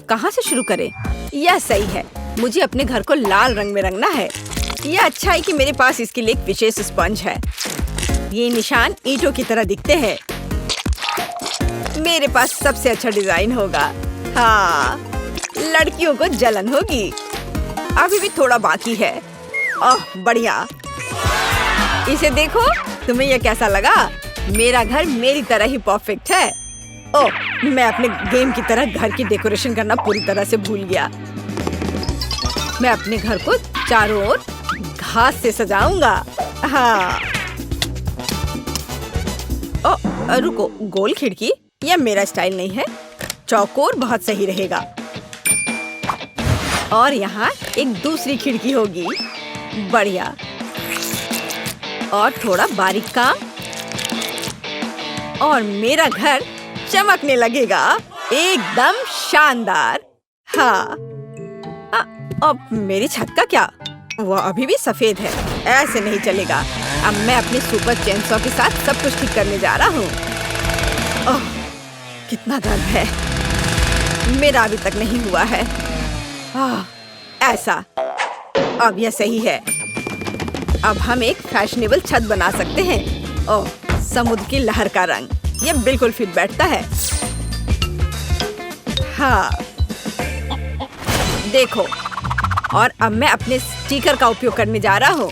कहाँ से शुरू करें? यह सही है, मुझे अपने घर को लाल रंग में रंगना है। यह अच्छा है कि मेरे पास इसके लिए एक विशेष स्पंज है। ये निशान ईंटों की तरह दिखते हैं। मेरे पास सबसे अच्छा डिजाइन होगा। हाँ, लड़कियों को जलन होगी। अभी भी थोड़ा बाकी है। ओह बढ़िया, इसे देखो। तुम्हें यह कैसा लगा? मेरा घर मेरी तरह ही परफेक्ट है। ओह, मैं अपने गेम की तरह घर की डेकोरेशन करना पूरी तरह से भूल गया। मैं अपने घर को चारों ओर घास से सजाऊंगा। हाँ। ओह रुको, गोल खिड़की? यह मेरा स्टाइल नहीं है। चौकोर बहुत सही रहेगा। और यहाँ एक दूसरी खिड़की होगी। बढ़िया। और थोड़ा बारीक काम और मेरा घर चमकने लगेगा। एकदम शानदार। हाँ। अब मेरी छत का क्या? वो अभी भी सफेद है। ऐसे नहीं चलेगा। अब मैं अपनी सुपर चेनसॉ के साथ सब कुछ ठीक करने जा रहा हूँ। ओह, कितना दर्द है। मेरा अभी तक नहीं हुआ है। ऐसा। अब यह सही है। अब हम एक फैशनेबल छत बना सकते हैं। ओह, समुद्र की लहर का रंग। यह बिल्कुल फिट बैठता है। हाँ, देखो। और अब मैं अपने स्टिकर का उपयोग करने जा रहा हूँ।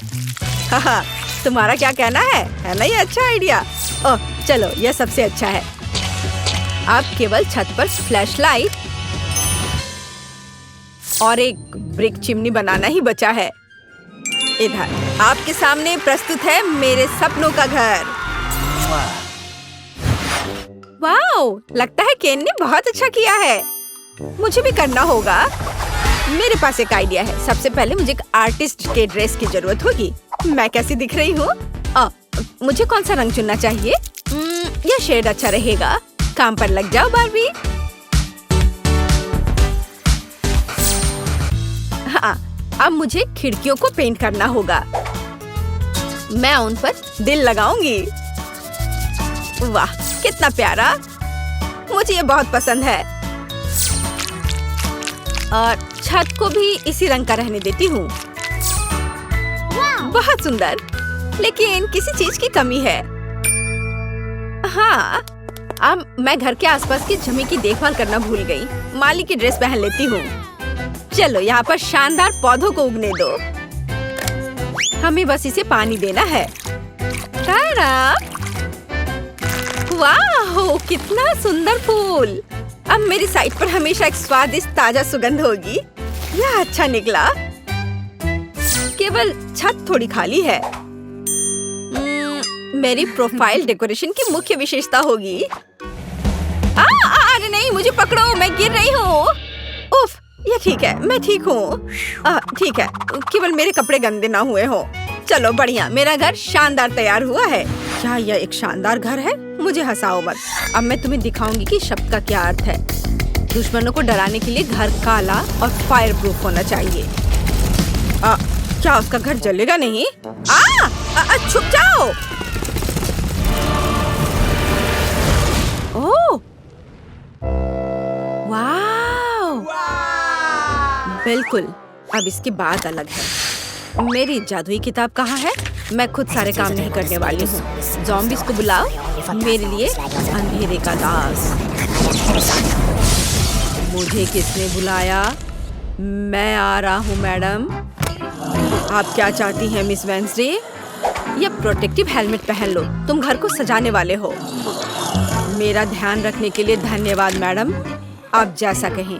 हाँ, तुम्हारा क्या कहना है ना? ये अच्छा आइडिया। ओह चलो, यह सबसे अच्छा है। अब केवल छत पर फ्लैशलाइट और एक ब्रिक चिमनी बनाना ही बचा है। इधर आपके सामने प्रस्तुत है मेरे सपनों का घर। वाओ, लगता है केन ने बहुत अच्छा किया है। मुझे भी करना होगा। मेरे पास एक आइडिया है। सबसे पहले मुझे एक आर्टिस्ट के ड्रेस की जरूरत होगी। मैं कैसी दिख रही हूँ? मुझे कौन सा रंग चुनना चाहिए? यह शेड अच्छा रहेगा। काम पर लग जाओ बारबी। हाँ, अब मुझे खिड़कियों को पेंट करना होगा। मैं उन पर दिल लगाऊंगी। वाह, कितना प्यारा। मुझे ये बहुत पसंद है। और छत को भी इसी रंग का रहने देती हूँ। बहुत सुंदर, लेकिन किसी चीज की कमी है। हाँ, अब मैं घर के आसपास की जमीन की देखभाल करना भूल गई। माली की ड्रेस पहन लेती हूँ। चलो, यहाँ पर शानदार पौधों को उगने दो। हमें बस इसे पानी देना है। तारा! वाह, कितना सुंदर फूल। अब मेरी साइड पर हमेशा एक स्वादिष्ट ताजा सुगंध होगी। यह अच्छा निकला। केवल छत थोड़ी खाली है। मेरी प्रोफाइल डेकोरेशन की मुख्य विशेषता होगी। अरे नहीं, मुझे पकड़ो, मैं गिर रही हूँ। उफ, ये ठीक है, मैं ठीक हूँ। ठीक है, केवल मेरे कपड़े गंदे ना हुए हो। चलो बढ़िया, मेरा घर शानदार तैयार हुआ है। क्या यह एक शानदार घर है? मुझे हंसाओ मत। अब मैं तुम्हें दिखाऊंगी कि शब्द का क्या अर्थ है। दुश्मनों को डराने के लिए घर काला और फायर प्रूफ होना चाहिए। क्या उसका घर जलेगा नहीं? छुप जाओ। ओह, वाव! बिल्कुल। अब इसकी बात अलग है। मेरी जादुई किताब कहाँ है? मैं खुद सारे काम नहीं करने वाली हूँ। ज़ॉम्बीज़ को बुलाओ, मेरे लिए अंधेरे का दास। मुझे किसने बुलाया? मैं आ रहा हूँ मैडम। आप क्या चाहती हैं मिस वेंसडे? ये प्रोटेक्टिव हेलमेट पहन लो। तुम घर को सजाने वाले हो। मेरा ध्यान रखने के लिए धन्यवाद मैडम। आप जैसा कहें।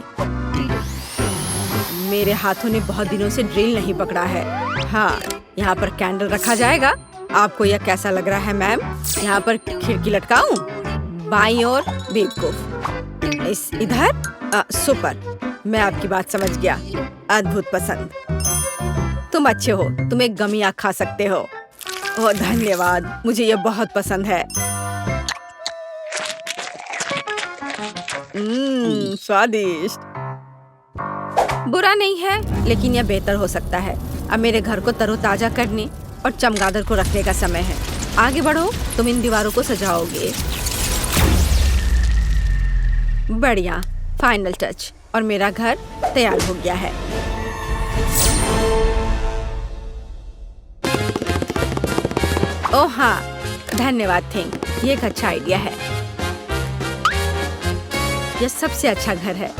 मेरे हाथों ने बहुत दिनों से ड्रिल नहीं पकड़ा है। हाँ, यहाँ पर कैंडल रखा जाएगा। आपको यह कैसा लग रहा है मैम? यहाँ पर खिड़की लटकाऊं? बाईं ओर बेवकूफ। इस इधर सुपर। मैं आपकी बात समझ गया। अद्भुत पसंद। तुम अच्छे हो। तुम एक गमी आँख खा सकते हो। ओह धन्यवाद, मुझे यह बहुत पसंद है। स्वादिष्ट। बुरा नहीं है, लेकिन यह बेहतर हो सकता है। अब मेरे घर को तरोताजा करने और चमगादड़ को रखने का समय है। आगे बढ़ो, तुम इन दीवारों को सजाओगे। बढ़िया, फाइनल टच। और मेरा घर तैयार हो गया है। ओह हाँ, धन्यवाद थिंग, ये एक अच्छा आइडिया है। यह सबसे अच्छा घर है।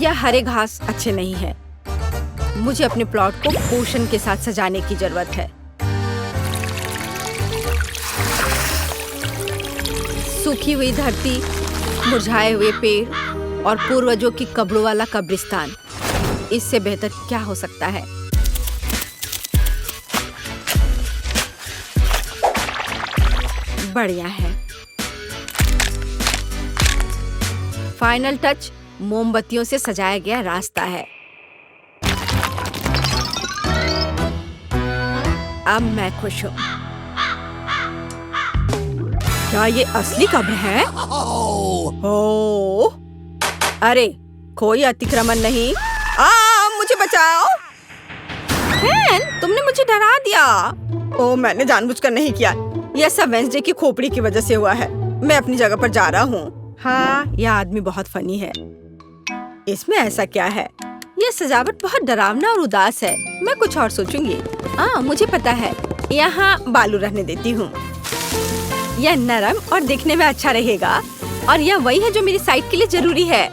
यह हरे घास अच्छे नहीं है। मुझे अपने प्लॉट को पोषण के साथ सजाने की जरूरत है। सूखी हुई धरती, मुरझाए हुए पेड़ और पूर्वजों की कब्रों वाला कब्रिस्तान, इससे बेहतर क्या हो सकता है? बढ़िया है। फाइनल टच मोमबत्तियों से सजाया गया रास्ता है। अब मैं खुश हूँ। क्या ये असली कब्र है? ओह, अरे कोई अतिक्रमण नहीं। मुझे बचाओ। तुमने मुझे डरा दिया। ओह, मैंने जानबूझकर नहीं किया। यह सब वेंसडे की खोपड़ी की वजह से हुआ है। मैं अपनी जगह पर जा रहा हूँ। हाँ, यह आदमी बहुत फनी है। इसमें ऐसा क्या है? यह सजावट बहुत डरावना और उदास है। मैं कुछ और सोचूंगी। मुझे पता है, यहाँ बालू रहने देती हूँ। यह नरम और दिखने में अच्छा रहेगा और यह वही है जो मेरी साइट के लिए जरूरी है।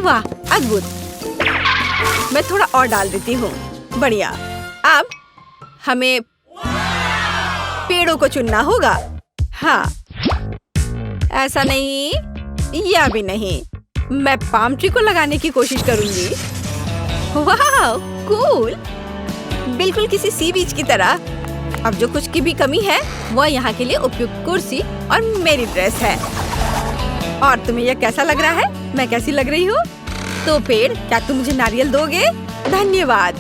वाह, अद्भुत। मैं थोड़ा और डाल देती हूँ। बढ़िया। अब हमें पेड़ों को चुनना होगा। हाँ, ऐसा नहीं, यह भी नहीं। मैं पाम ट्री को लगाने की कोशिश करूंगी। वाह, कूल। बिल्कुल किसी सी बीच की तरह। अब जो कुछ की भी कमी है वह यहाँ के लिए उपयुक्त कुर्सी और मेरी ड्रेस है। और तुम्हें यह कैसा लग रहा है? मैं कैसी लग रही हूँ? तो पेड़, क्या तुम मुझे नारियल दोगे? धन्यवाद।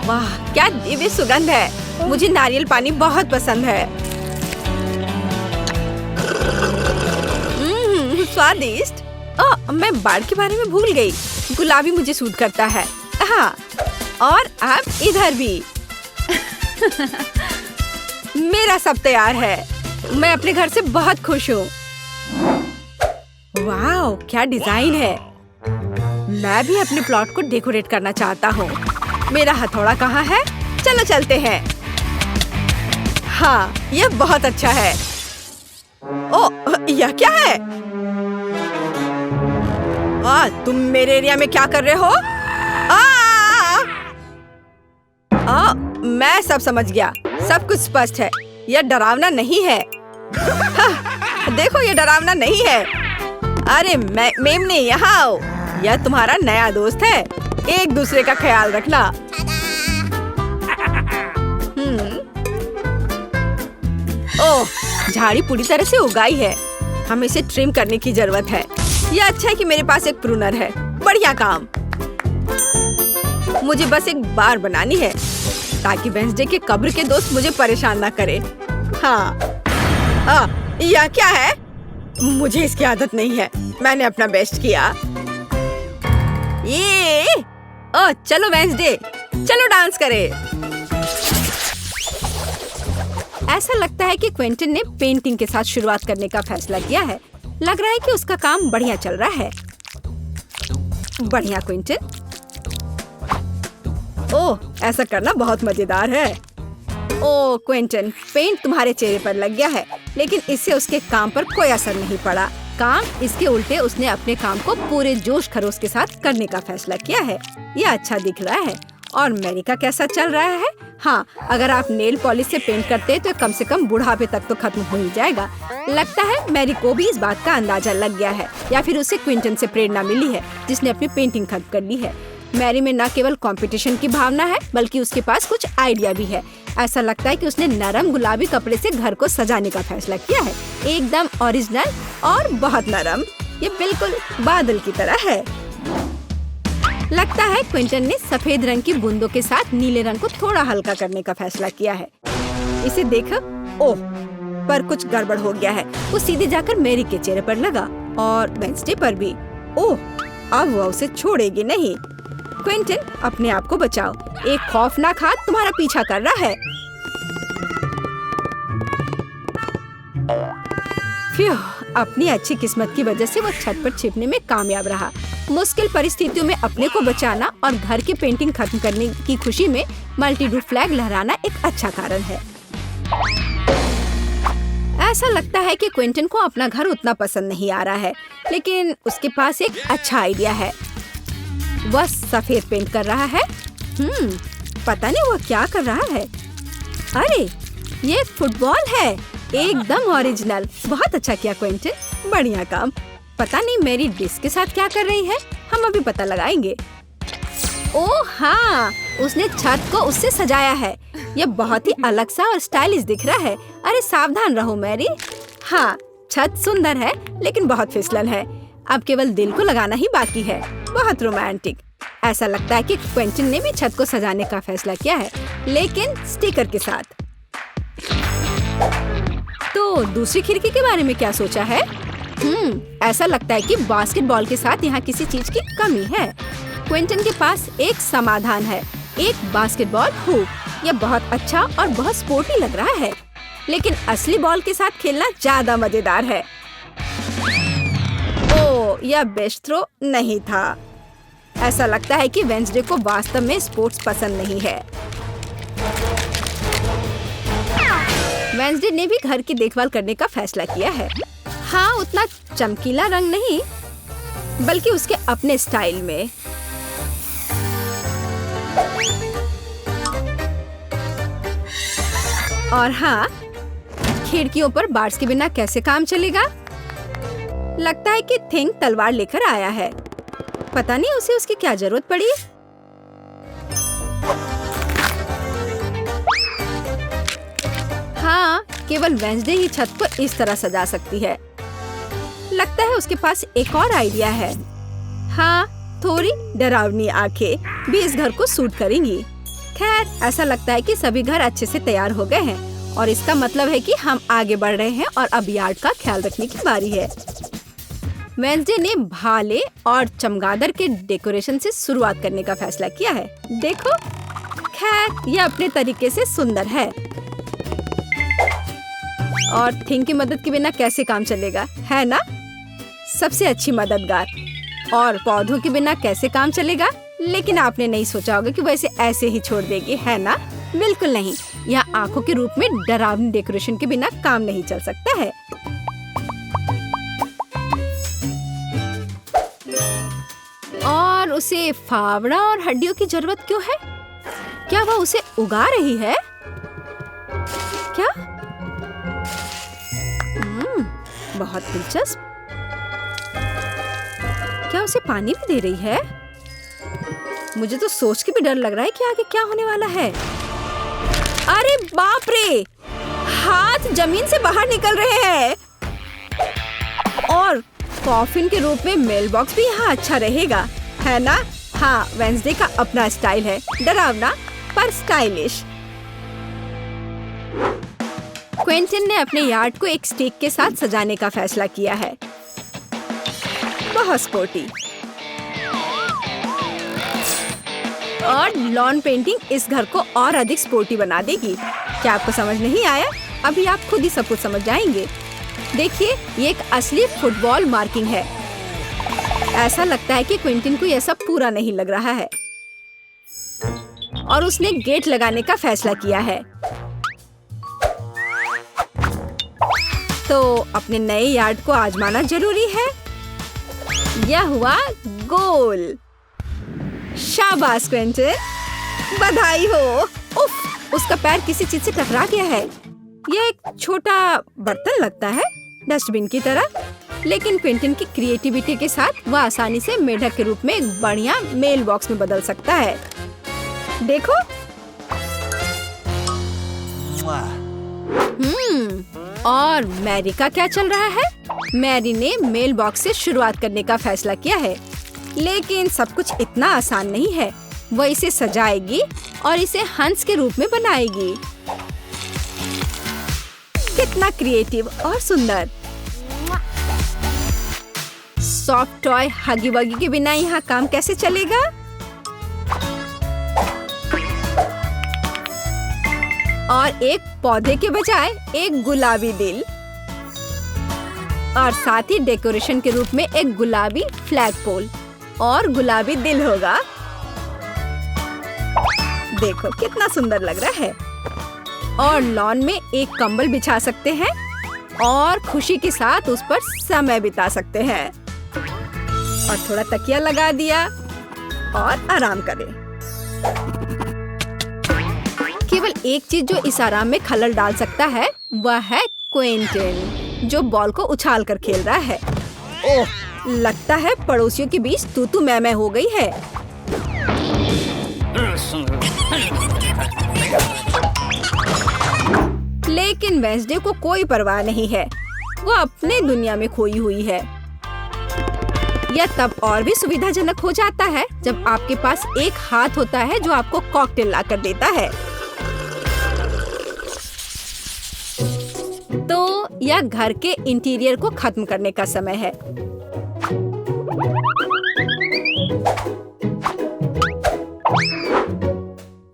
वाह, क्या दिव्य सुगंध है। मुझे नारियल पानी बहुत पसंद है। स्वादिष्ट। मैं बाढ़ के बारे में भूल गई। गुलाबी मुझे सूट करता है। हाँ, और अब इधर भी। मेरा सब तैयार है। मैं अपने घर से बहुत खुश हूँ। वाह, क्या डिजाइन है। मैं भी अपने प्लॉट को डेकोरेट करना चाहता हूँ। मेरा हथौड़ा कहाँ है? चलो चलते हैं। हाँ, यह बहुत अच्छा है। ओह, यह क्या है? तुम मेरे एरिया में क्या कर रहे हो? मैं सब समझ गया। सब कुछ स्पष्ट है। यह डरावना नहीं है। देखो, यह डरावना नहीं है। अरे मेमने, यहाँ आओ। यह तुम्हारा नया दोस्त है। एक दूसरे का ख्याल रखना। ओह, झाड़ी पूरी तरह से उगाई है। हमें इसे ट्रिम करने की जरूरत है। यह अच्छा है कि मेरे पास एक प्रूनर है। बढ़िया काम। मुझे बस एक बार बनानी है ताकि वेंसडे के कब्र के दोस्त मुझे परेशान ना करे। हाँ, यह क्या है? मुझे इसकी आदत नहीं है। मैंने अपना बेस्ट किया। चलो वेंसडे, चलो डांस करें। ऐसा लगता है कि क्विंटन ने पेंटिंग के साथ शुरुआत करने का फैसला किया है। लग रहा है कि उसका काम बढ़िया चल रहा है। बढ़िया क्विंटन। ओह, ऐसा करना बहुत मजेदार है। ओह क्विंटन, पेंट तुम्हारे चेहरे पर लग गया है, लेकिन इससे उसके काम पर कोई असर नहीं पड़ा। काम इसके उल्टे उसने अपने काम को पूरे जोश खरोश के साथ करने का फैसला किया है। यह अच्छा दिख रहा है। और मैरी का कैसा चल रहा है? हाँ, अगर आप नेल पॉलिश से पेंट करते हैं तो कम से कम बुढ़ापे तक तो खत्म हो ही जाएगा। लगता है मैरी को भी इस बात का अंदाजा लग गया है, या फिर उसे क्विंटन से प्रेरणा मिली है जिसने अपनी पेंटिंग खत्म कर ली है। मैरी में न केवल कंपटीशन की भावना है, बल्कि उसके पास कुछ आइडिया भी है। ऐसा लगता है कि उसने नरम गुलाबी कपड़े से घर को सजाने का फैसला किया है। एकदम ओरिजिनल और बहुत नरम। ये बिल्कुल बादल की तरह है। लगता है क्विंटन ने सफेद रंग की बूंदों के साथ नीले रंग को थोड़ा हल्का करने का फैसला किया है। इसे देखो। ओह, पर कुछ गड़बड़ हो गया है। वो सीधे जाकर मैरी के चेहरे पर लगा और वेंसडे पर भी। ओह, अब वो उसे छोड़ेगी नहीं। क्विंटन, अपने आप को बचाओ। एक खौफनाक हाथ तुम्हारा पीछा कर रहा है। फ्यू, अपनी अच्छी किस्मत की वजह से वो छत पर छिपने में कामयाब रहा। मुश्किल परिस्थितियों में अपने को बचाना और घर की पेंटिंग खत्म करने की खुशी में मल्टी रूफ फ्लैग लहराना एक अच्छा कारण है। ऐसा लगता है कि क्विंटन को अपना घर उतना पसंद नहीं आ रहा है, लेकिन उसके पास एक अच्छा आइडिया है। वह सफेद पेंट कर रहा है। पता नहीं वह क्या कर रहा है। अरे, ये एक फुटबॉल है, एकदम ओरिजिनल। बहुत अच्छा किया क्विंटन, बढ़िया काम। पता नहीं मेरी डिश के साथ क्या कर रही है, हम अभी पता लगाएंगे। ओह हाँ, उसने छत को उससे सजाया है। यह बहुत ही अलग सा और स्टाइलिश दिख रहा है। अरे सावधान रहो मैरी। हाँ, छत सुंदर है लेकिन बहुत फिसलन है। अब केवल दिल को लगाना ही बाकी है। बहुत रोमांटिक। ऐसा लगता है कि क्विंटन ने भी छत को सजाने का फैसला किया है, लेकिन स्टिकर के साथ। तो दूसरी खिड़की के बारे में क्या सोचा है? ऐसा लगता है कि बास्केटबॉल के साथ यहाँ किसी चीज की कमी है। क्विंटन के पास एक समाधान है, एक बास्केटबॉल हुप। यह बहुत अच्छा और बहुत स्पोर्टी लग रहा है, लेकिन असली बॉल के साथ खेलना ज्यादा मजेदार है। ओह, यह बेस्ट थ्रो नहीं था। ऐसा लगता है कि वेंसडे को वास्तव में स्पोर्ट्स पसंद नहीं है। वेंसडे ने भी घर की देखभाल करने का फैसला किया है। हाँ, उतना चमकीला रंग नहीं, बल्कि उसके अपने स्टाइल में। और हाँ, खिड़कियों पर बार्स के बिना कैसे काम चलेगा? लगता है कि थिंग तलवार लेकर आया है। पता नहीं उसे उसकी क्या जरूरत पड़ी। हाँ, केवल वेंसडे ही छत को इस तरह सजा सकती है। लगता है उसके पास एक और आइडिया है। हाँ, थोड़ी डरावनी आंखें भी इस घर को सूट करेंगी। खैर, ऐसा लगता है कि सभी घर अच्छे से तैयार हो गए हैं और इसका मतलब है कि हम आगे बढ़ रहे हैं और अब यार्ड का ख्याल रखने की बारी है। वेंसडे ने भाले और चमगादड़ के डेकोरेशन से शुरुआत करने का फैसला किया है। देखो, खैर यह अपने तरीके से सुंदर है। और थिंग की मदद के बिना कैसे काम चलेगा, है ना? सबसे अच्छी मददगार। और पौधों के बिना कैसे काम चलेगा? लेकिन आपने नहीं सोचा होगा कि वैसे ऐसे ही छोड़ देगी, है ना? बिल्कुल नहीं। यहाँ आंखों के रूप में डरावनी डेकोरेशन के बिना काम नहीं चल सकता है। और उसे फावड़ा और हड्डियों की जरूरत क्यों है? क्या वह उसे उगा रही है? क्या? बहुत दिलचस्प। क्या उसे पानी भी दे रही है? मुझे तो सोच के भी डर लग रहा है कि आगे क्या होने वाला है। अरे बाप रे! हाथ जमीन से बाहर निकल रहे हैं। और कॉफिन के रूप में मेल बॉक्स भी यहाँ अच्छा रहेगा, है ना? हाँ, वेंसडे का अपना स्टाइल है, डरावना पर स्टाइलिश। क्विंटन ने अपने यार्ड को एक स्टिक के साथ सजाने का फैसला किया है। बहुत स्पोर्टी। और लॉन पेंटिंग इस घर को और अधिक स्पोर्टी बना देगी। क्या आपको समझ नहीं आया? अभी आप खुद ही सब कुछ समझ जाएंगे। देखिए, ये एक असली फुटबॉल मार्किंग है। ऐसा लगता है कि क्विंटन को यह सब पूरा नहीं लग रहा है और उसने गेट लगाने का फैसला किया है। तो अपने नए यार्ड को आजमाना जरूरी है। यह हुआ गोल। शाबाश क्विंटन, बधाई हो। उफ, उसका पैर किसी चीज से टकरा गया है। यह एक छोटा बर्तन लगता है, डस्टबिन की तरह, लेकिन क्विंटन की क्रिएटिविटी के साथ वह आसानी से मेढक के रूप में एक बढ़िया मेल बॉक्स में बदल सकता है। देखो। और मैरी का क्या चल रहा है? मैरी ने मेल बॉक्स से शुरुआत करने का फैसला किया है, लेकिन सब कुछ इतना आसान नहीं है। वह इसे सजाएगी और इसे हंस के रूप में बनाएगी। कितना क्रिएटिव और सुंदर। सॉफ्ट टॉय हगी वगी के बिना यहाँ काम कैसे चलेगा? और एक पौधे के बजाय एक गुलाबी दिल। और साथ ही डेकोरेशन के रूप में एक गुलाबी फ्लैग पोल और गुलाबी दिल होगा। देखो कितना सुंदर लग रहा है। और लॉन में एक कंबल बिछा सकते हैं और खुशी के साथ उस पर समय बिता सकते हैं। और थोड़ा तकिया लगा दिया और आराम करें। केवल एक चीज जो इस आराम में खलल डाल सकता है वह है क्विंटन, जो बॉल को उछाल कर खेल रहा है। ओह, लगता है पड़ोसियों के बीच तू मैं हो गई है। लेकिन वेंसडे को कोई परवाह नहीं है, वो अपने दुनिया में खोई हुई है। यह तब और भी सुविधाजनक हो जाता है जब आपके पास एक हाथ होता है जो आपको कॉकटेल लाकर देता है। तो यह घर के इंटीरियर को खत्म करने का समय है।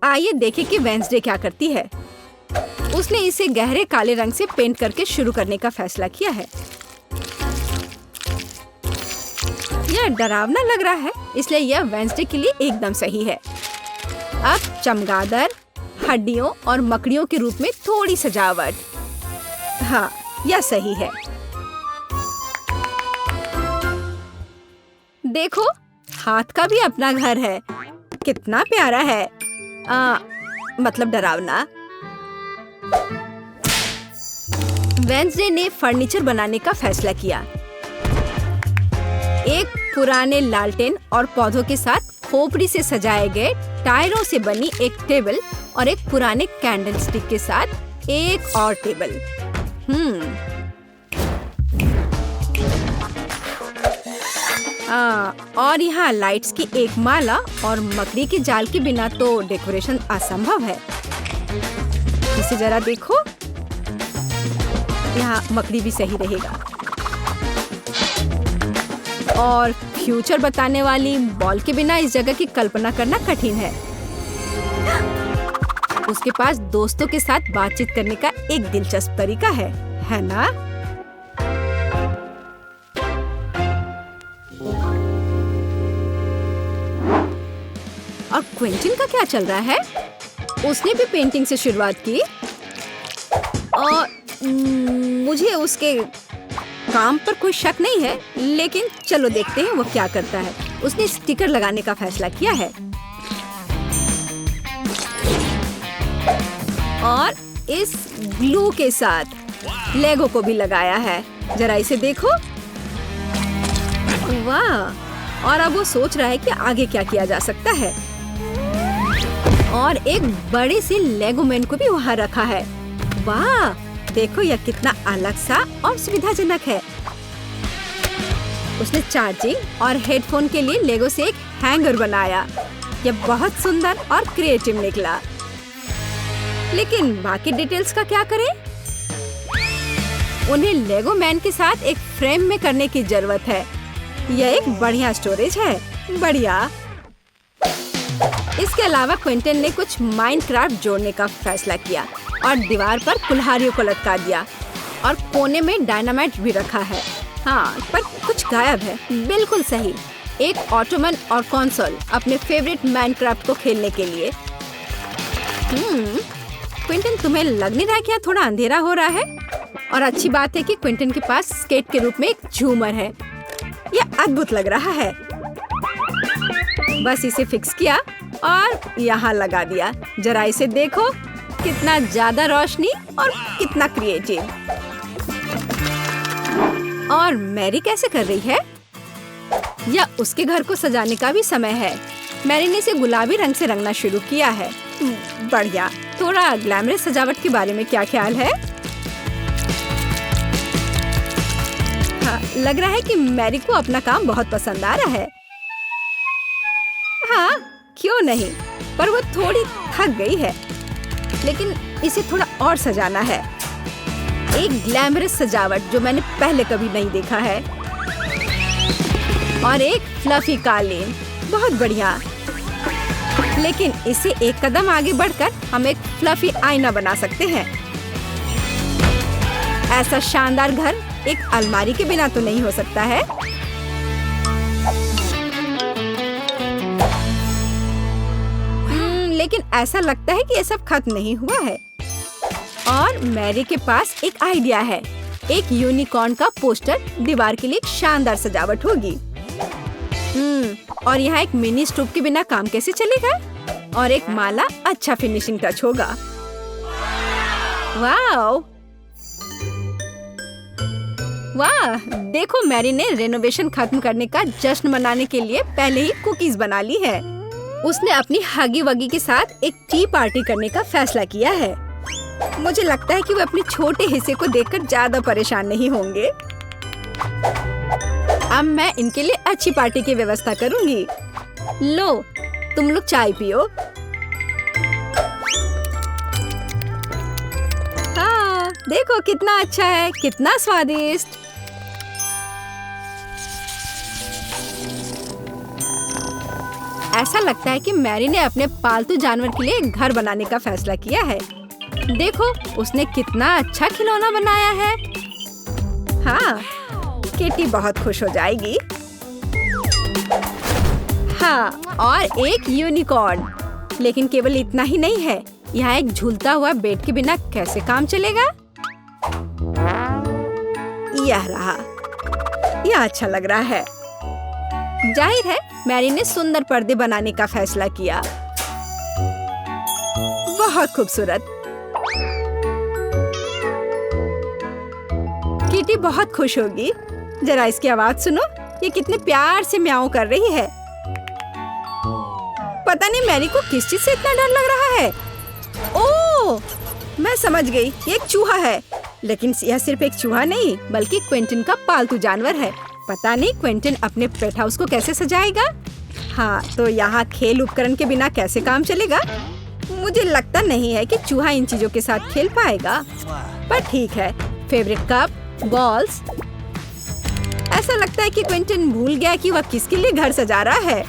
आइए देखें कि वेंसडे क्या करती है। उसने इसे गहरे काले रंग से पेंट करके शुरू करने का फैसला किया है। यह डरावना लग रहा है, इसलिए यह वेंसडे के लिए एकदम सही है। अब चमगादड़, हड्डियों और मकड़ियों के रूप में थोड़ी सजावट। हाँ, यह सही है। देखो, हाथ का भी अपना घर है। कितना प्यारा है। मतलब डरावना। वेंसडे ने फर्नीचर बनाने का फैसला किया। एक पुराने लालटेन और पौधों के साथ खोपड़ी से सजाए गए टायरों से बनी एक टेबल और एक पुराने कैंडल स्टिक के साथ एक और टेबल। और यहाँ लाइट्स की एक माला और मकड़ी के जाल के बिना तो डेकोरेशन असंभव है। इसे जरा देखो, यहाँ मकड़ी भी सही रहेगा। और फ्यूचर बताने वाली बॉल के बिना इस जगह की कल्पना करना कठिन है। उसके पास दोस्तों के साथ बातचीत करने का एक दिलचस्प तरीका है ना? और क्विंटन का क्या चल रहा है? उसने भी पेंटिंग से शुरुआत की और मुझे उसके काम पर कोई शक नहीं है, लेकिन चलो देखते हैं वो क्या करता है। उसने स्टिकर लगाने का फैसला किया है और इस ग्लू के साथ लेगो को भी लगाया है। जरा इसे देखो, वाह। और अब वो सोच रहा है कि आगे क्या किया जा सकता है। और एक बड़े से लेगो मैन को भी वहाँ रखा है। वाह, देखो यह कितना अलग सा और सुविधाजनक है। उसने चार्जिंग और हेडफोन के लिए लेगो से एक हैंगर बनाया। यह बहुत सुंदर और क्रिएटिव निकला। लेकिन बाकी डिटेल्स का क्या करें? उन्हें लेगो मैन के साथ एक फ्रेम में करने की जरूरत है। यह एक बढ़िया स्टोरेज है। बढ़िया। इसके अलावा क्विंटन ने कुछ माइनक्राफ्ट जोड़ने का फैसला किया और दीवार पर कुल्हाड़ियों को लटका दिया और कोने में डायनामाइट भी रखा है। हाँ, पर कुछ गायब है। बिल्कुल सही। एक ऑटोमन और कंसोल अपने फेवरेट माइनक्राफ्ट को खेलने के लिए। क्विंटन, तुम्हें लग नहीं रहा क्या थोड़ा अंधेरा हो रहा है? और अच्छी बात है कि क्विंटन के पास स्केट के रूप में एक झूमर है। यह अद्भुत लग रहा है। बस इसे फिक्स किया और यहाँ लगा दिया। जरा इसे देखो, कितना ज्यादा रोशनी और कितना क्रिएटिव। और मैरी कैसे कर रही है? या उसके घर को सजाने का भी समय है। मैरी ने इसे गुलाबी रंग से रंगना शुरू किया है। बढ़िया। थोड़ा ग्लैमरस सजावट के बारे में क्या ख्याल है? हाँ, लग रहा है कि मैरी को अपना काम बहुत पसंद आ रहा है। हाँ, क्यों नहीं, पर वो थोड़ी थक गई है। लेकिन इसे थोड़ा और सजाना है। एक ग्लैमरस सजावट जो मैंने पहले कभी नहीं देखा है। और एक फ्लफी कालीन, बहुत बढ़िया। लेकिन इसे एक कदम आगे बढ़कर हम एक फ्लफी आईना बना सकते हैं। ऐसा शानदार घर एक अलमारी के बिना तो नहीं हो सकता है। लेकिन ऐसा लगता है कि ये सब खत्म नहीं हुआ है। और मैरी के पास एक आइडिया है। एक यूनिकॉर्न का पोस्टर दीवार के लिए एक शानदार सजावट होगी। और यहाँ एक मिनी स्टोव के बिना काम कैसे चलेगा? और एक माला अच्छा फिनिशिंग टच होगा। वाह वाह, देखो मैरी ने रेनोवेशन खत्म करने का जश्न मनाने के लिए पहले ही कुकीज बना ली है। उसने अपनी हगी वगी के साथ एक टी पार्टी करने का फैसला किया है। मुझे लगता है कि वे अपने छोटे हिस्से को देखकर ज्यादा परेशान नहीं होंगे। अब मैं इनके लिए अच्छी पार्टी की व्यवस्था करूंगी। लो, तुम लोग चाय पियो। हाँ, देखो कितना अच्छा है, कितना स्वादिष्ट। ऐसा लगता है कि मैरी ने अपने पालतू जानवर के लिए घर बनाने का फैसला किया है। देखो, उसने कितना अच्छा खिलौना बनाया है। हाँ, किटी बहुत खुश हो जाएगी। हाँ, और एक यूनिकॉर्न। लेकिन केवल इतना ही नहीं है, यहाँ एक झूलता हुआ बेड के बिना कैसे काम चलेगा? यह रहा, यह अच्छा लग रहा है। जाहिर है मैरी ने सुंदर पर्दे बनाने का फैसला किया। बहुत खूबसूरत। किटी बहुत खुश होगी। जरा इसकी आवाज सुनो, ये कितने प्यार से म्याऊं कर रही है। पता नहीं मैरी को किस चीज से इतना डर लग रहा है। ओह, मैं समझ गई, ये एक चूहा है। लेकिन यह सिर्फ एक चूहा नहीं, बल्कि क्विंटन का पालतू जानवर है। पता नहीं क्विंटन अपने पेट हाउस को कैसे सजाएगा। हाँ, तो यहाँ खेल उपकरण के बिना कैसे काम चलेगा? मुझे लगता नहीं है कि चूहा इन चीजों के साथ खेल पाएगा। पर ठीक है, फेवरेट कप, बॉल्स। ऐसा लगता है कि क्विंटन भूल गया कि वह किसके लिए घर सजा रहा है।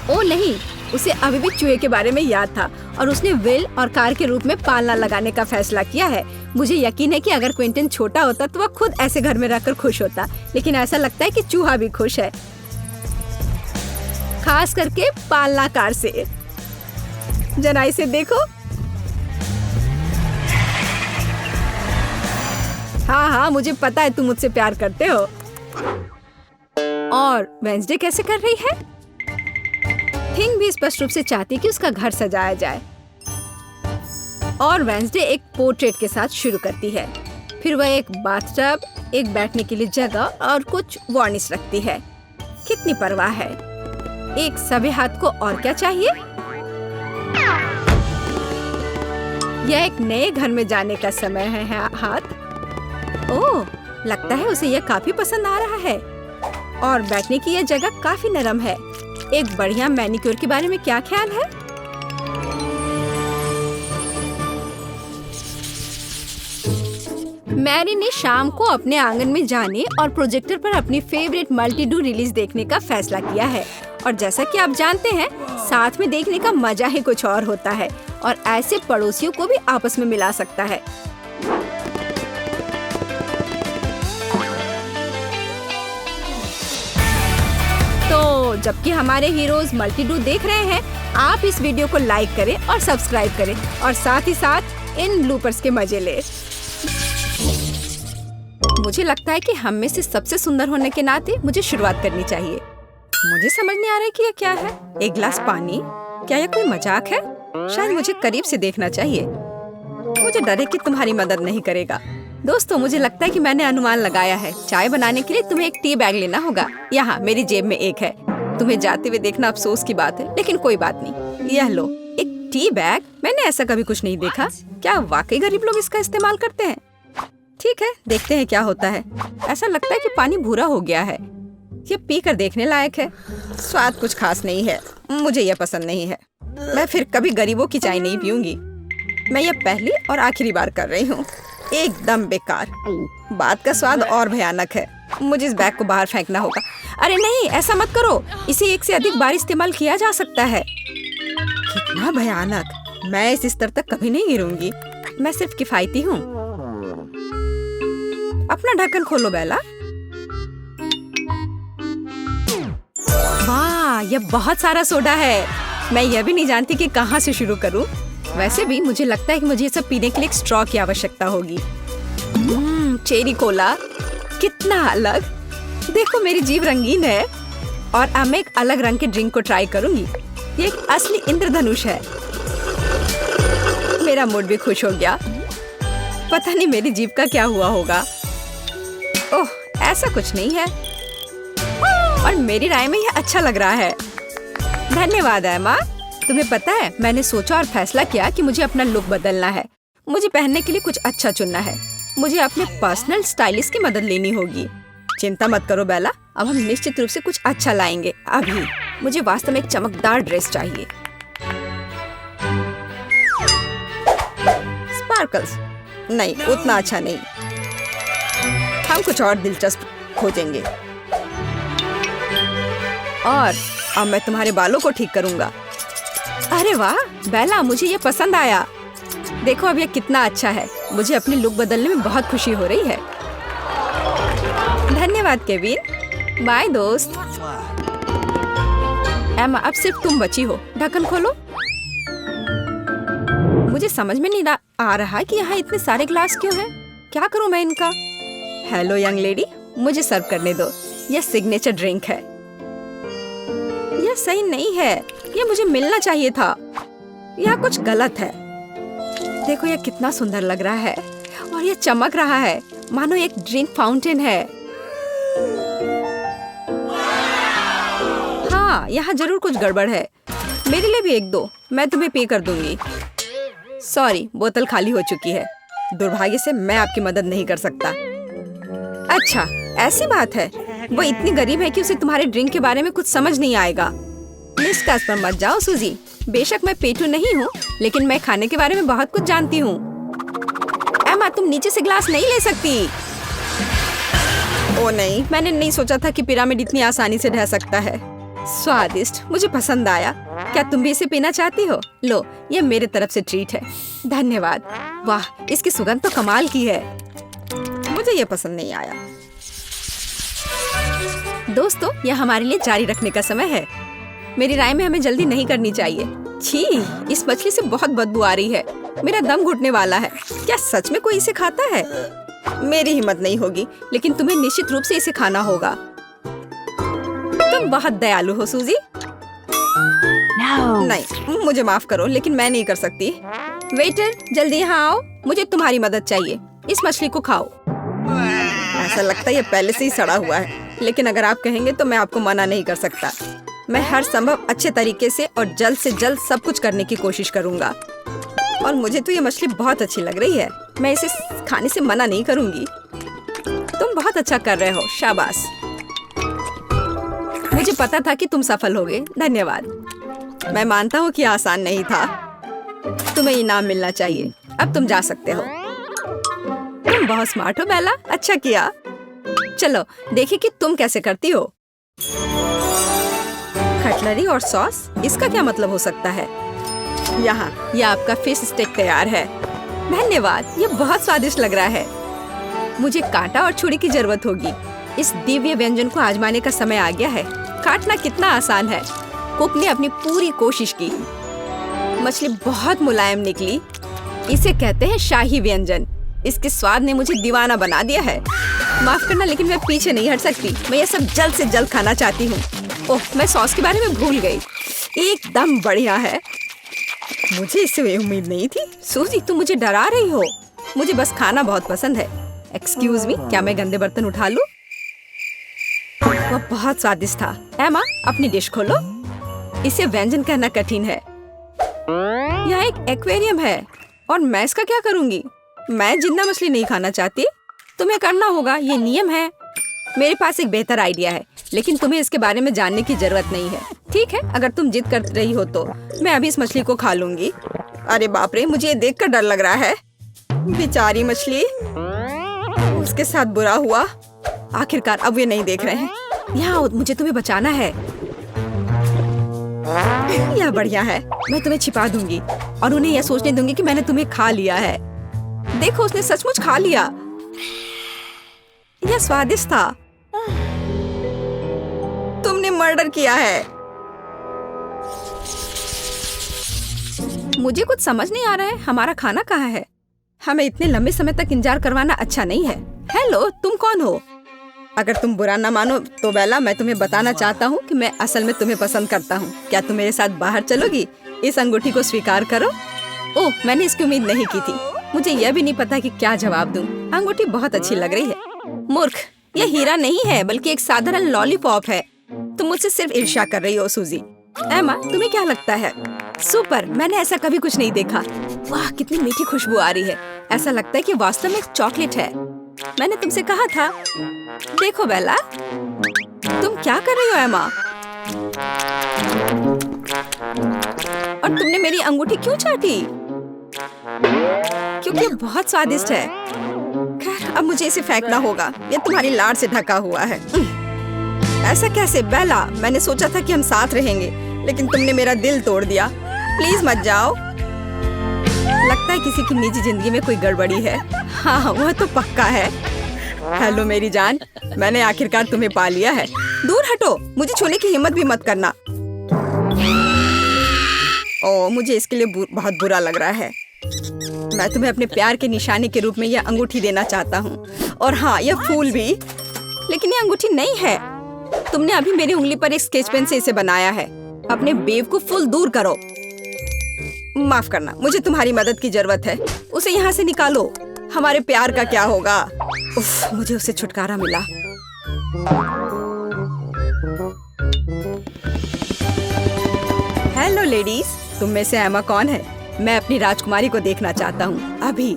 ओ नहीं, उसे अभी भी चूहे के बारे में याद था और उसने व्हील और कार के रूप में पालना लगाने का फैसला किया है। मुझे यकीन है कि अगर क्विंटन छोटा होता तो वह खुद ऐसे घर में रहकर खुश होता, लेकिन ऐसा लगता है कि चूहा भी खुश है, खास करके पालना कार से। जरा इसे देखो। हाँ, मुझे पता है तुम मुझसे प्यार करते हो। और वेंसडे कैसे कर रही है? थिंग भी स्पष्ट रूप से चाहती है कि उसका घर सजाया जाए। और वेंसडे एक पोर्ट्रेट के साथ शुरू करती है। फिर वह एक बाथटब, एक बैठने के लिए जगह और कुछ वार्निश रखती है। कितनी परवाह है। एक सभी हाथ को और क्या चाहिए? यह एक नए घर में जाने का समय है हाथ। ओह, लगता है उसे यह काफी पसंद आ रहा है। और बैठने की यह जगह काफी नरम है। एक बढ़िया मैनिक्योर के बारे में क्या ख्याल है? मैरी ने शाम को अपने आंगन में जाने और प्रोजेक्टर पर अपनी फेवरेट मल्टी-डू रिलीज देखने का फैसला किया है। और जैसा कि आप जानते हैं, साथ में देखने का मजा ही कुछ और होता है और ऐसे पड़ोसियों को भी आपस में मिला सकता है। तो जबकि हमारे हीरोज मल्टी-डू देख रहे हैं, आप इस वीडियो को लाइक करें और सब्सक्राइब करें और साथ ही साथ इन ब्लूपर्स के मजे लें। मुझे लगता है कि हम में से सबसे सुंदर होने के नाते मुझे शुरुआत करनी चाहिए। मुझे समझ नहीं आ रहा है कि यह क्या है। एक गिलास पानी? क्या यह कोई मजाक है? शायद मुझे करीब से देखना चाहिए। मुझे डर है कि तुम्हारी मदद नहीं करेगा। दोस्तों, मुझे लगता है कि मैंने अनुमान लगाया है। चाय बनाने के लिए तुम्हें एक टी बैग लेना होगा। यहाँ मेरी जेब में एक है। तुम्हें जाते हुए देखना अफसोस की बात है, लेकिन कोई बात नहीं। यह लो, एक टी बैग। मैंने ऐसा कभी कुछ नहीं देखा। क्या वाकई गरीब लोग इसका इस्तेमाल करते हैं? ठीक है, देखते हैं क्या होता है। ऐसा लगता है कि पानी भूरा हो गया है। ये पीकर देखने लायक है। स्वाद कुछ खास नहीं है। मुझे यह पसंद नहीं है। मैं फिर कभी गरीबों की चाय नहीं पीऊंगी। मैं यह पहली और आखिरी बार कर रही हूँ। एकदम बेकार। बात का स्वाद और भयानक है। मुझे इस बैग को बाहर फेंकना होगा। अरे नहीं, ऐसा मत करो। इसे एक से अधिक बार इस्तेमाल किया जा सकता है। कितना भयानक। मैं इस स्तर तक कभी नहीं गिरूंगी। मैं सिर्फ किफायती हूँ। अपना ढक्कन खोलो बेला। वाह, ये बहुत सारा सोडा है। मैं यह भी नहीं जानती कि कहाँ से शुरू करूँ। वैसे भी मुझे लगता है कि मुझे ये सब पीने के लिए एक स्ट्रॉ की आवश्यकता होगी। चेरी कोला, कितना अलग। देखो मेरी जीभ रंगीन है और अब मैं एक अलग रंग के ड्रिंक को ट्राई करूंगी। ये एक असली इंद्रधनुष है। मेरा मूड भी खुश हो गया। पता नहीं मेरी जीभ का क्या हुआ होगा। ओह, ऐसा कुछ नहीं है और मेरी राय में यह अच्छा लग रहा है। धन्यवाद एमा। तुम्हें पता है, मैंने सोचा और फैसला किया कि मुझे अपना लुक बदलना है। मुझे पहनने के लिए कुछ अच्छा चुनना है। मुझे अपने पर्सनल स्टाइलिस्ट की मदद लेनी होगी। चिंता मत करो बेला, अब हम निश्चित रूप से कुछ अच्छा लाएंगे। अभी मुझे वास्तव में एक चमकदार ड्रेस चाहिए। स्पार्कल्स नहीं, उतना अच्छा नहीं। हम कुछ और दिलचस्प खोजेंगे। और अब मैं तुम्हारे बालों को ठीक करूंगा। अरे वाह बेला, मुझे ये पसंद आया। देखो अब ये कितना अच्छा है। मुझे अपनी लुक बदलने में बहुत खुशी हो रही है। धन्यवाद केविन। बाय दोस्त। एमा, अब सिर्फ तुम बची हो। ढक्कन खोलो। मुझे समझ में नहीं आ रहा कि यहाँ इतने सारे ग्लास क्यों हैं। क्या करूँ मैं इनका? हेलो यंग लेडी, मुझे सर्व करने दो। यह सिग्नेचर ड्रिंक है। यह सही नहीं है। यह मुझे मिलना चाहिए था। यह कुछ गलत है। देखो यह कितना सुंदर लग रहा है और यह चमक रहा है मानो एक ड्रिंक फाउंटेन है। हाँ, यहाँ जरूर कुछ गड़बड़ है। मेरे लिए भी एक दो, मैं तुम्हें पे कर दूंगी। सॉरी, बोतल खाली हो चुकी है। दुर्भाग्य से मैं आपकी मदद नहीं कर सकता। अच्छा, ऐसी बात है। वो इतनी गरीब है कि उसे तुम्हारे ड्रिंक के बारे में कुछ समझ नहीं आएगा। निष्कर्ष पर मत जाओ सूजी। बेशक मैं पेटू नहीं हूँ, लेकिन मैं खाने के बारे में बहुत कुछ जानती हूँ। एमा, तुम नीचे से ग्लास नहीं ले सकती। ओ नहीं, मैंने नहीं सोचा था कि पिरामिड इतनी आसानी से ढह सकता है। स्वादिष्ट, मुझे पसंद आया। क्या तुम भी इसे पीना चाहती हो? लो, ये मेरे तरफ से ट्रीट है। धन्यवाद। वाह, इसकी सुगंध तो कमाल की है। मुझे ये पसंद नहीं आया। दोस्तों, यह हमारे लिए जारी रखने का समय है। मेरी राय में हमें जल्दी नहीं करनी चाहिए। छी, इस मछली से बहुत बदबू आ रही है। मेरा दम घुटने वाला है। क्या सच में कोई इसे खाता है? मेरी हिम्मत नहीं होगी, लेकिन तुम्हें निश्चित रूप से इसे खाना होगा। तुम बहुत दयालु हो सूजी। नहीं, मुझे माफ करो, लेकिन मैं नहीं कर सकती। वेटर, जल्दी यहाँ आओ। मुझे तुम्हारी मदद चाहिए। इस मछली को खाओ। ऐसा लगता है ये पहले से ही सड़ा हुआ है, लेकिन अगर आप कहेंगे तो मैं आपको मना नहीं कर सकता। मैं हर संभव अच्छे तरीके से और जल्द से जल्द सब कुछ करने की कोशिश करूंगा। और मुझे तो ये मछली बहुत अच्छी लग रही है। मैं इसे खाने से मना नहीं करूंगी। तुम बहुत अच्छा कर रहे हो, शाबाश। मुझे पता था कि तुम सफल होगे। धन्यवाद। मैं मानता हूँ कि आसान नहीं था। तुम्हें इनाम मिलना चाहिए। अब तुम जा सकते हो। तुम बहुत स्मार्ट हो बेला, अच्छा किया। चलो देखिए कि तुम कैसे करती हो। कटलरी और सॉस, इसका क्या मतलब हो सकता है? यहाँ, यह आपका फिश स्टेक तैयार है। धन्यवाद, यह बहुत स्वादिष्ट लग रहा है। मुझे कांटा और छुरी की जरूरत होगी। इस दिव्य व्यंजन को आजमाने का समय आ गया है। काटना कितना आसान है। कुक ने अपनी पूरी कोशिश की। मछली बहुत मुलायम निकली। इसे कहते हैं शाही व्यंजन। इसके स्वाद ने मुझे दीवाना बना दिया है। माफ करना, लेकिन मैं पीछे नहीं हट सकती। मैं ये सब जल्द से जल्द खाना चाहती हूँ। ओह, मैं सॉस के बारे में भूल गई। एकदम बढ़िया है। मुझे इससे उम्मीद नहीं थी। सूजी, तुम मुझे डरा रही हो। मुझे बस खाना बहुत पसंद है। एक्सक्यूज मी, क्या मैं गंदे बर्तन उठा लूं? वह बहुत स्वादिष्ट था। एमा, अपनी डिश खोलो। इसे व्यंजन कहना कठिन है। यह एक एक्वेरियम है और मैं इसका क्या करूंगी? मैं जिंदा मछली नहीं खाना चाहती। तुम्हें करना होगा, ये नियम है। मेरे पास एक बेहतर आइडिया है, लेकिन तुम्हें इसके बारे में जानने की जरूरत नहीं है। ठीक है, अगर तुम जिद कर रही हो तो मैं अभी इस मछली को खा लूंगी। अरे बाप रे, मुझे ये देखकर डर लग रहा है। बेचारी मछली, उसके साथ बुरा हुआ। आखिरकार अब वे नहीं देख रहे हैं। यहाँ मुझे तुम्हें बचाना है। यह बढ़िया है। मैं तुम्हें छिपा दूंगी और उन्हें यह सोचने दूंगी कि मैंने तुम्हें खा लिया है। देखो, उसने सचमुच खा लिया। कितना स्वादिष्ट था। तुमने मर्डर किया है। मुझे कुछ समझ नहीं आ रहा है, हमारा खाना कहाँ है? हमें इतने लंबे समय तक इंतजार करवाना अच्छा नहीं है। हेलो, तुम कौन हो? अगर तुम बुरा ना मानो तो बेला, मैं तुम्हें बताना चाहता हूँ कि मैं असल में तुम्हें पसंद करता हूँ। क्या तुम मेरे साथ बाहर चलोगी? इस अंगूठी को स्वीकार करो। ओह, मैंने इसकी उम्मीद नहीं की थी। मुझे यह भी नहीं पता कि क्या जवाब दूं। अंगूठी बहुत अच्छी लग रही है। मूर्ख, यह हीरा नहीं है बल्कि एक साधारण लॉलीपॉप है। तुम मुझसे सिर्फ ईर्ष्या कर रही हो सूजी। एमा, तुम्हें क्या लगता है? सुपर, मैंने ऐसा कभी कुछ नहीं देखा। वाह, कितनी मीठी खुशबू आ रही है। ऐसा लगता है कि वास्तव में चॉकलेट है। मैंने तुमसे कहा था। देखो बेला, तुम क्या कर रही हो एमा? और तुमने मेरी अंगूठी क्यों चाटी? क्योंकि ये बहुत स्वादिष्ट है। खैर, अब मुझे इसे फेंकना होगा। ये तुम्हारी लाड़ से ढका हुआ है। ऐसा कैसे बेला? मैंने सोचा था कि हम साथ रहेंगे, लेकिन तुमने मेरा दिल तोड़ दिया। प्लीज मत जाओ। लगता है किसी की निजी जिंदगी में कोई गड़बड़ी है। हाँ, वह तो पक्का है। हेलो मेरी जान, मैंने आखिरकार तुम्हें पा लिया है। दूर हटो, मुझे छूने की हिम्मत भी मत करना। ओह, मुझे इसके लिए बहुत बुरा लग रहा है। मैं तुम्हें अपने प्यार के निशाने के रूप में यह अंगूठी देना चाहता हूँ। और हाँ, यह फूल भी। लेकिन यह अंगूठी नहीं है। तुमने अभी मेरी उंगली पर एक स्केच पेन से इसे बनाया है। अपने बेवकूफ दूर करो। माफ करना, मुझे तुम्हारी मदद की जरूरत है। उसे यहाँ से निकालो। हमारे प्यार का क्या होगा? उफ, मुझे उससे छुटकारा मिला। हेलो लेडीज, तुम में से एमा कौन है? मैं अपनी राजकुमारी को देखना चाहता हूँ अभी।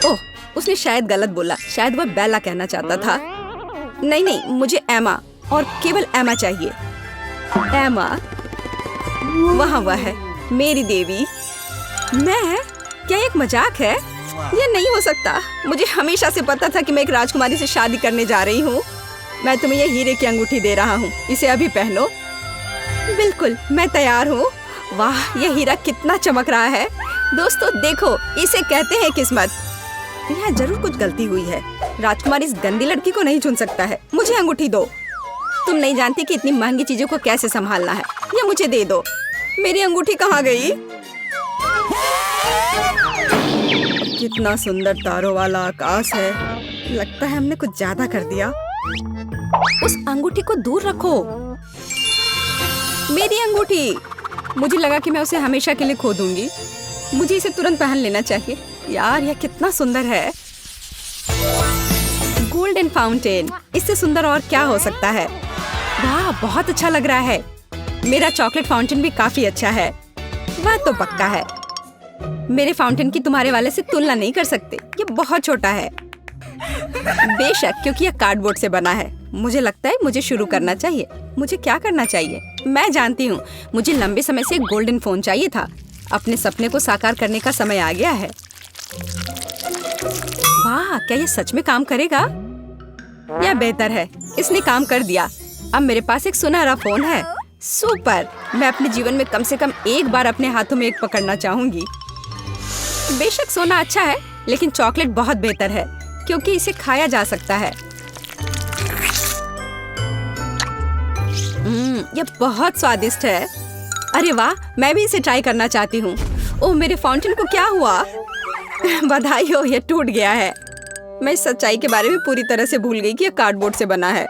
ओह, उसने शायद गलत बोला। शायद वह बेला कहना चाहता था। नहीं नहीं, मुझे एमा और केवल एमा चाहिए। एमा, वहाँ वह है, मेरी देवी। मैं? क्या एक मजाक है? ये नहीं हो सकता। मुझे हमेशा से पता था कि मैं एक राजकुमारी से शादी करने जा रही हूँ। मैं तुम्हें ये हीरे की अंगूठी दे रहा हूँ। इसे अभी पहनो। बिल्कुल, मैं तैयार हूँ। वाह, यह हीरा कितना चमक रहा है। दोस्तों देखो, इसे कहते हैं किस्मत। यहाँ जरूर कुछ गलती हुई है। राजकुमारी इस गंदी लड़की को नहीं चुन सकता है। मुझे अंगूठी दो। तुम नहीं जानती कि इतनी महंगी चीजों को कैसे संभालना है। ये मुझे दे दो। मेरी अंगूठी कहाँ गई? कितना सुंदर तारों वाला आकाश है। लगता है हमने कुछ ज्यादा कर दिया। उस अंगूठी को दूर रखो। मेरी अंगूठी। मुझे लगा कि मैं उसे हमेशा के लिए खो दूंगी। मुझे इसे तुरंत पहन लेना चाहिए। यार, यह कितना सुंदर है। गोल्डन फाउंटेन, इससे सुंदर और क्या हो सकता है? वाह, बहुत अच्छा लग रहा है। मेरा चॉकलेट फाउंटेन भी काफी अच्छा है। वह तो पक्का है। मेरे फाउंटेन की तुम्हारे वाले से तुलना नहीं कर सकते। ये बहुत छोटा है। बेशक, क्योंकि यह कार्डबोर्ड से बना है। मुझे लगता है मुझे शुरू करना चाहिए। मुझे क्या करना चाहिए? मैं जानती हूँ। मुझे लंबे समय से एक गोल्डन फोन चाहिए था। अपने सपने को साकार करने का समय आ गया है। वाह, क्या ये सच में काम करेगा? यह बेहतर है। इसने काम कर दिया। अब मेरे पास एक सुनहरा फोन है। सुपर। मैं अपने जीवन में कम से कम एक बार अपने हाथों में एक पकड़ना चाहूंगी। बेशक सोना अच्छा है, लेकिन चॉकलेट बहुत बेहतर है क्योंकि इसे खाया जा सकता है। यह बहुत स्वादिष्ट है। अरे वाह, मैं भी इसे ट्राई करना चाहती हूँ। ओह, मेरे फाउंटेन को क्या हुआ? बधाई हो, यह टूट गया है। मैं इस सच्चाई के बारे में पूरी तरह से भूल गई कि यह कार्डबोर्ड से बना है।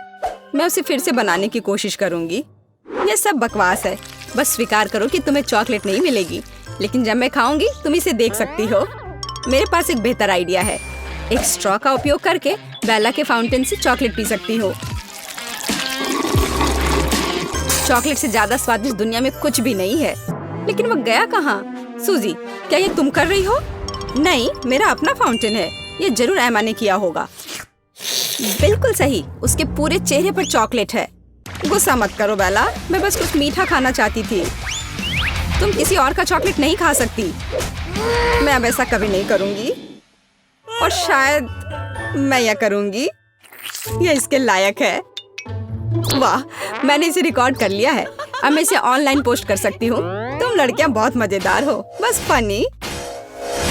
मैं उसे फिर से बनाने की कोशिश करूंगी। यह सब बकवास है। बस स्वीकार करो कि तुम्हें चॉकलेट नहीं मिलेगी, लेकिन जब मैं खाऊंगी तुम इसे देख सकती हो। मेरे पास एक बेहतर आइडिया है। एक स्ट्रॉ का उपयोग करके बेला के फाउंटेन से चॉकलेट पी सकती हो। चॉकलेट से ज्यादा स्वादिष्ट दुनिया में कुछ भी नहीं है। लेकिन वो गया कहाँ? सूजी, क्या ये तुम कर रही हो? नहीं, मेरा अपना फाउंटेन है। ये जरूर एमा ने किया होगा। बिल्कुल सही, उसके पूरे चेहरे पर चॉकलेट है। गुस्सा मत करो बेला, मैं बस कुछ मीठा खाना चाहती थी। तुम किसी और का चॉकलेट नहीं खा सकती। मैं अब ऐसा कभी नहीं करूंगी। और शायद मैं यह करूंगी। यह इसके लायक है। वाह, मैंने इसे रिकॉर्ड कर लिया है। अब मैं इसे ऑनलाइन पोस्ट कर सकती हूँ। तुम लड़कियां बहुत मजेदार हो। बस फनी।